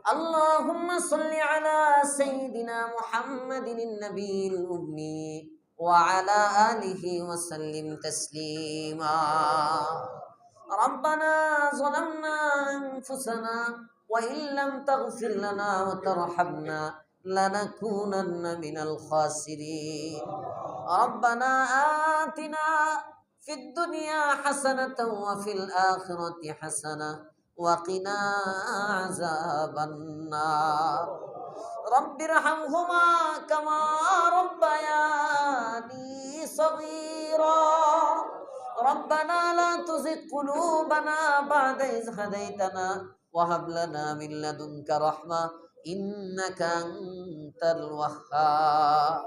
اللهم صل على سيدنا محمد النبي الأمي وعلى آله وسلم تسليما ربنا ظلمنا أنفسنا وإن لم تغفر لنا وترحمنا لنكونن من الخاسرين ربنا آتنا في الدنيا حسنة وفي الآخرة حسنة وقنا عذاب النار رب ارحمهما كما ربياني صغيرا ربنا لا تزغ قلوبنا بعد إذ هديتنا وهب لنا من لدنك رحمة إنك أنت الوهاب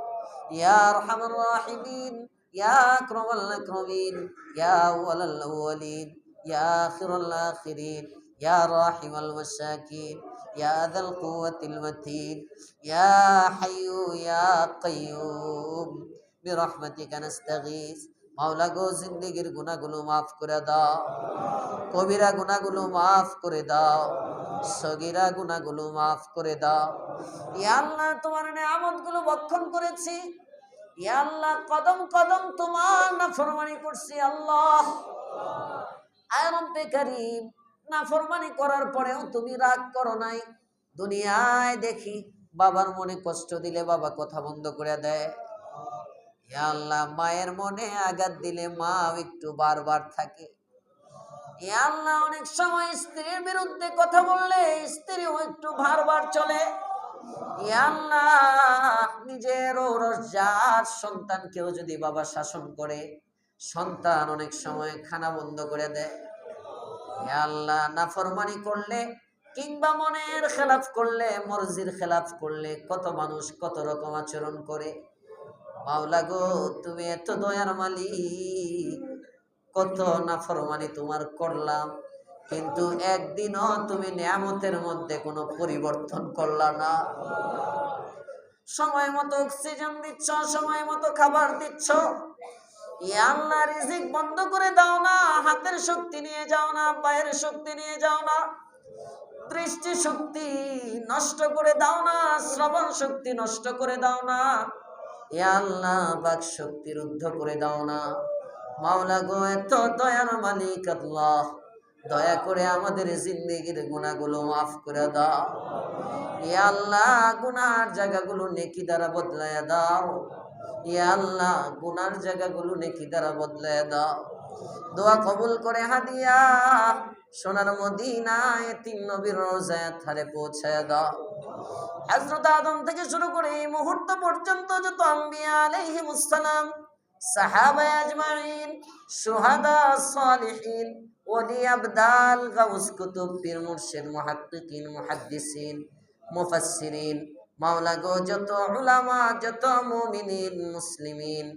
يا أرحم الراحمين يا أكرم الأكرمين يا أول الأولين يا آخر الآخرين يا راحم المساكين يا ذا القوة المتين يا حي يا قيوم برحمتك نستغيث মাওলা গো জিন্দেগির গুনাহগুলো মাফ করে দাও কবিরা গুনাহগুলো মাফ করে দাও সগীরা গুনাহগুলো মাফ করে দাও ইয়া আল্লাহ তোমার নিয়ামতগুলো ভক্ষণ করেছি ইয়া আল্লাহ কদম কদম তোমার নাফরমানি করছি আল্লাহ আয় রব্বে কারীম নাফরমানি করার পরেও তুমি রাগ করো নাই দুনিয়ায় দেখি বাবার মনে কষ্ট দিলে বাবা কথা বন্ধ করে দেয় ইয়া আল্লাহ মায়ের মনে আঘাত দিলে মা একটু বারবার থাকে ইয়া আল্লাহ অনেক সময় স্ত্রীর বিরুদ্ধে কথা বললে স্ত্রীও একটু বারবার চলে ইয়া আল্লাহ নিজের রোজগার সন্তানকেও যদি বাবা শাসন করে সন্তান অনেক সময় খানা বন্ধ করে দেয় ইয়া আল্লাহ নাফরমানি করলে কিংবা মনের খেলাফ করলে মর্জির খেলাফ করলে কত মানুষ কত রকম আচরণ করে মাওলা গো তুমি এত দয়ার মালিক কত নাফরমানি তোমার করলাম কিন্তু একদিনও তুমি নিয়ামতের মধ্যে কোনো পরিবর্তন করলা না সময় মতো অক্সিজেন দিচ্ছ সময় মতো খাবার দিচ্ছ ইয়া আল্লাহ রিজিক বন্ধ করে দাও না হাতের শক্তি নিয়ে যাও না পায়ের শক্তি নিয়ে যাও না দৃষ্টি শক্তি নষ্ট করে দাও না শ্রবণ শক্তি নষ্ট করে দাও না ইয়া আল্লাহ বাক শক্তি রুদ্ধ করে দাও না মাওলা গো এত দয়ার মালিক আল্লাহ দয়া করে আমাদের জিন্দেগির গুনাহগুলো মাফ করে দাও ইয়া আল্লাহ গুনার জায়গাগুলো নেকি দ্বারা বদলায়া দাও ইয়া আল্লাহ গুনার জায়গাগুলো নেকি দ্বারা বদলায়া দাও দোয়া কবুল করে হাদিয়া সোনার মদিনায় তিন নবীর রওজায় ধারে পৌঁছায়া দাও হযরত আদম থেকে শুরু করে এই মুহূর্ত পর্যন্ত যত আম্বিয়া আলাইহিমুস সালাম সাহাবা আজমাইন শুহাদা সালিহিন ওলি আবদাল গাউস কুতুব পীর মুর্শিদ মুহাক্কিকিন মুহাদ্দিসিন মুফাসসিরিন মাওলা গো যত উলামা যত মুমিনিন মুসলিমিন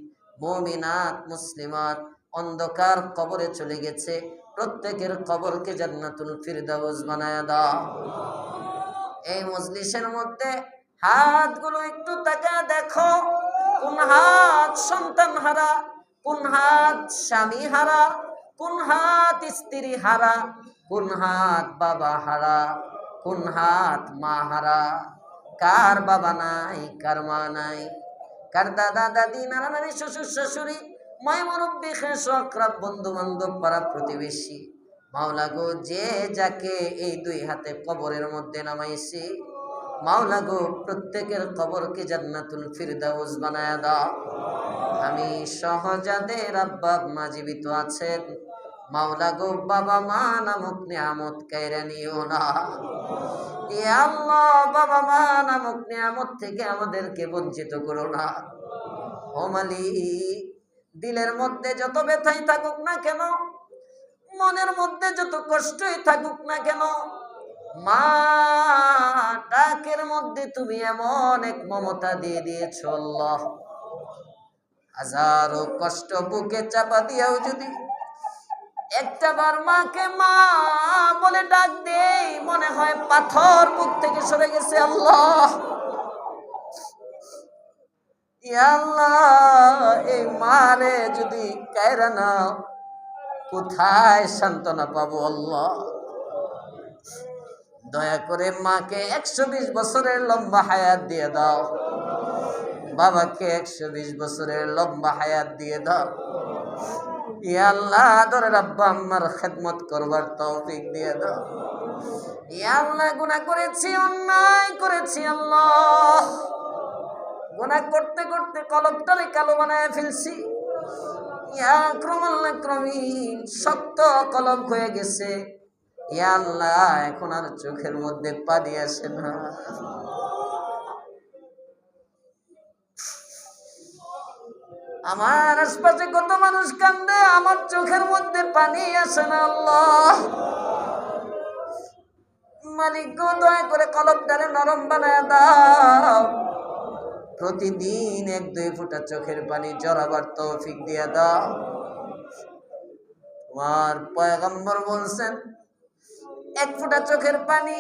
মুমিনাত মুসলিমাত অন্ধকার কবরে চলে গেছে প্রত্যেকের কবরকে জান্নাতুল ফিরদাউস বানায়া দাও এই মজলিসের মধ্যে হাতগুলো একটু তাকায় দেখো কোন হাত সন্তান হারা কোন হাত স্বামী হারা কোন হাত স্ত্রী হারা কোন হাত বাবা হারা কোন হাত মা হারা কার বাবা নাই কার মা নাই কার দাদা দাদি নানা নানি শ্বশুর শাশুড়ি মায় মুরব্বি খেশকরাব বন্ধু বান্ধব পাড়া প্রতিবেশী মাওলা গো যে যাকে এই দুই হাতে কবরের মধ্যে নামাইছি মাওলা গো প্রত্যেকের কবরকে জান্নাতুল ফিরদাউস বানায়া দাও আমি সহজাদের আব্বা মা জীবিত আছেন মাওলা গো বাবা মা নামক নিয়ামত কাইরা নিও না ইয়া আল্লাহ বাবা মা নামক নিয়ামত থেকে আমাদেরকে বঞ্চিত করো না ও মালিক দিলের মধ্যে যত ব্যথাই থাকুক না কেন মনের মধ্যে যত কষ্টই থাকুক না কেন মা ডাকের মধ্যে তুমি এমন এক মমতা দিয়ে দিয়েছো আল্লাহ হাজারো কষ্ট বুকে চাপা দিয়াও যদি একটা বার মাকে মা বলে ডাক দেই মনে হয় পাথর বুক থেকে সরে গেছে আল্লাহ ইয়া আল্লাহ এই মারে যদি কায়রা নাও কোথায় সান্ত্বনা পাবো আল্লাহ দয়া করে মাকে 120 বছরের লম্বা হায়াত দিয়ে দাও, বাবাকে 120 বছরের লম্বা হায়াত দিয়ে দাও। ইয়া আল্লাহ আদরের আব্বা আম্মার খেদমত করবার তৌফিক দিয়ে দাও। ইয়া আল্লাহ গুনাহ করেছি, অন্যায় করেছি আল্লাহ, গুনাহ করতে করতে কলবটারে কালো বানায় ফেলছি। ইয়া আকরামাল আকরামিন, শক্ত কলব হয়ে গেছে। ইয়া আল্লাহ এখন আর চোখের মধ্যে পানি আসে না। আমার আশপাশে কত মানুষ কান্দে, আমার চোখের মধ্যে পানি আসে না আল্লাহ। মালিক গো দয়া করে কলবটারে নরম বানায় দাও, প্রতিদিন 1-2 ফোঁটা চোখের পানি জড়াবার তৌফিক দিয়া দাও। তোমার পয়গম্বর বলছেন 1 ফোঁটা চোখের পানি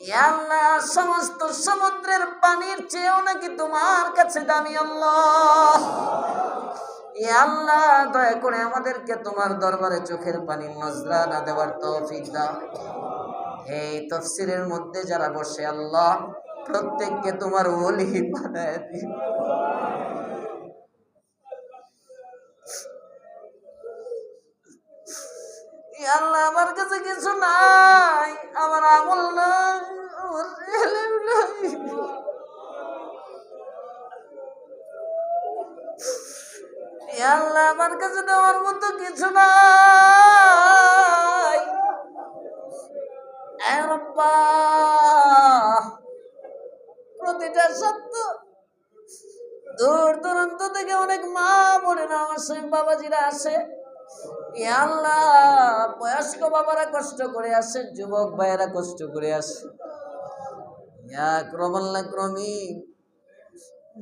ইয়া আল্লাহ সমস্ত সমুদ্রের পানির চেয়েও নাকি তোমার কাছে দামি আল্লাহ। ইয়া আল্লাহ দয়া করে আমাদেরকে তোমার দরবারে চোখের পানি নজরানা দেওয়ার তৌফিক দাও। এই তাফসীরের মধ্যে যারা বসে আল্লাহ প্রত্যেককে তোমার ওলি বানায় দিও। ইয়া আল্লাহ আমার কাছে কিছু নাই, আমার আমল নাই, আমার ইলম নাই। ইয়া আল্লাহ আমার কাছে দেওয়ার মতো কিছু নাই। এ রব্বা প্রতিটা সত্য দূর দূরান্ত থেকে অনেক মা বোনেরা আসে, বাবাজিরা আসে। ইয়া আল্লাহ বয়স্ক বাবারা কষ্ট করে আসে, যুবক ভাইয়েরা কষ্ট করে আসে। ইয়া আকরামাল আকরামিন,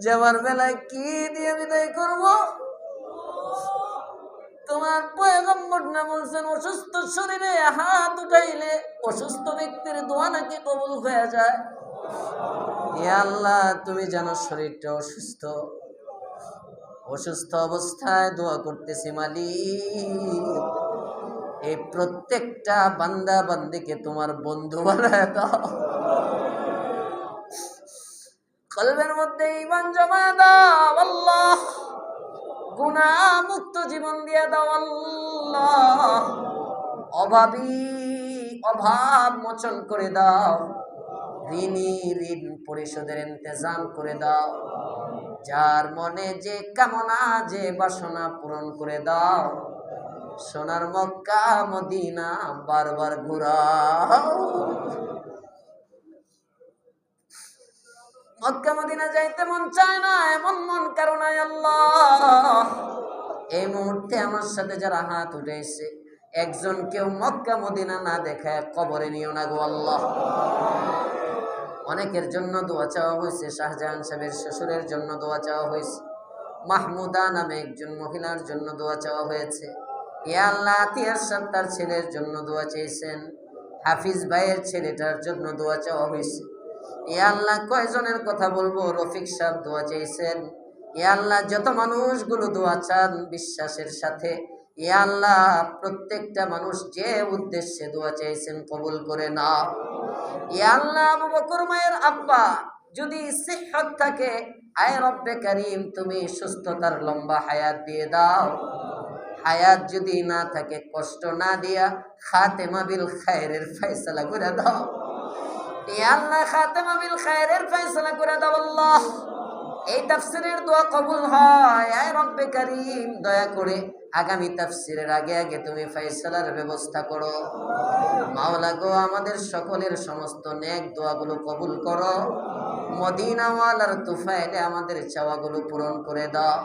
যাবার বেলায় কি দিয়ে বিদায় করব? তোমার পয়গম্বর না বলছেন অসুস্থ শরীরে হাত উঠাইলে অসুস্থ ব্যক্তির দোয়া নাকি কবুল হয়ে যায়। ইয়া আল্লাহ তুমি জানো শরীরটা অসুস্থ, অসুস্থ অবস্থায় দোয়া করতেছি মালিক, এই প্রত্যেকটা বান্দা বান্দিকে তোমার বন্ধু বানায় দাও, কলবের মধ্যে ঈমান জমায় দাও আল্লাহ, গুনাহ মুক্ত জীবন দিয়ে দাও আল্লাহ, অভাব মোচন করে দাও, ঋণী ঋণ পরিশোধের ইন্তজাম করে দাও, যার মনে যে কামনা যে বাসনা পূরণ করে দাও, সোনার মক্কা মদিনা বারবার ঘুরাও। মক্কা মদিনা যাইতে মন চায় না, এমন মন কারণ আল্লাহ এই মুহূর্তে আমার সাথে যারা হাত উঠেছে একজন কেউ মক্কা মদিনা না দেখায় কবরে নিও না গো আল্লাহ। অনেকের জন্য দোয়া চাওয়া হয়েছে, শাহজাহান সাহেবের শ্বশুরের জন্য দোয়া চাওয়া হয়েছে, মাহমুদা নামে একজন মহিলার জন্য দোয়া চাওয়া হয়েছে। ইয়া আল্লাহ আতিয়ার সাহেব তার ছেলের জন্য দোয়া চেয়েছেন, হাফিজ ভাইয়ের ছেলেটার জন্য দোয়া চাওয়া হয়েছে। ইয়া আল্লাহ কয়জনের কথা বলবো, রফিক সাহেব দোয়া চেয়েছেন। ইয়া আল্লাহ যত মানুষগুলো দোয়া চান বিশ্বাসের সাথে, ইয়া আল্লাহ প্রত্যেকটা মানুষ যে উদ্দেশ্যে দোয়া চাইছেন কবুল করে নাও। ইয়া আল্লাহ আবু বকর মায়ের আব্বা যদি সিহত থাকে, আয় রব্বে কারীম তুমি সুস্থতার লম্বা হায়াত দিয়ে দাও, হায়াত যদি না থাকে কষ্ট না দিয়া খাতেমা বিল খায়রের ফয়সালা করে দাও। ইয়া আল্লাহ খাতেমা বিল খায়রের ফয়সালা করে দাও আল্লাহ। এই তাফসীরের দোয়া কবুল হয়, আয় রব্বে কারীম দয়া করে আগামী তাফসীরের আগে আগে তুমি ফয়সালার ব্যবস্থা করো। মাওলা গো আমাদের সকলের সমস্ত নেক দোয়াগুলো কবুল করো, মদিনা ওয়ালার তুফাইলে আমাদের চাওয়াগুলো পূরণ করে দাও।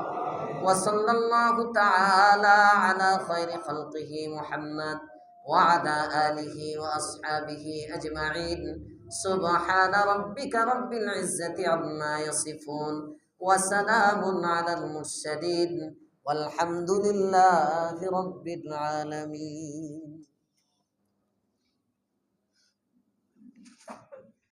ওয়া সাল্লাল্লাহু তাআলা আলা খায়রি খালকিহি মুহাম্মদ ওয়া আলা আলিহি ওয়া আসহাবিহি আজমাইন। সুবহানা রাব্বিকা রাব্বিল ইজ্জাতি আম্মা ইয়াসিফুন ওয়া সালামুন আলাল মুরসালিন ওয়ালহামদুলিল্লাহি রাব্বিল আলামিন।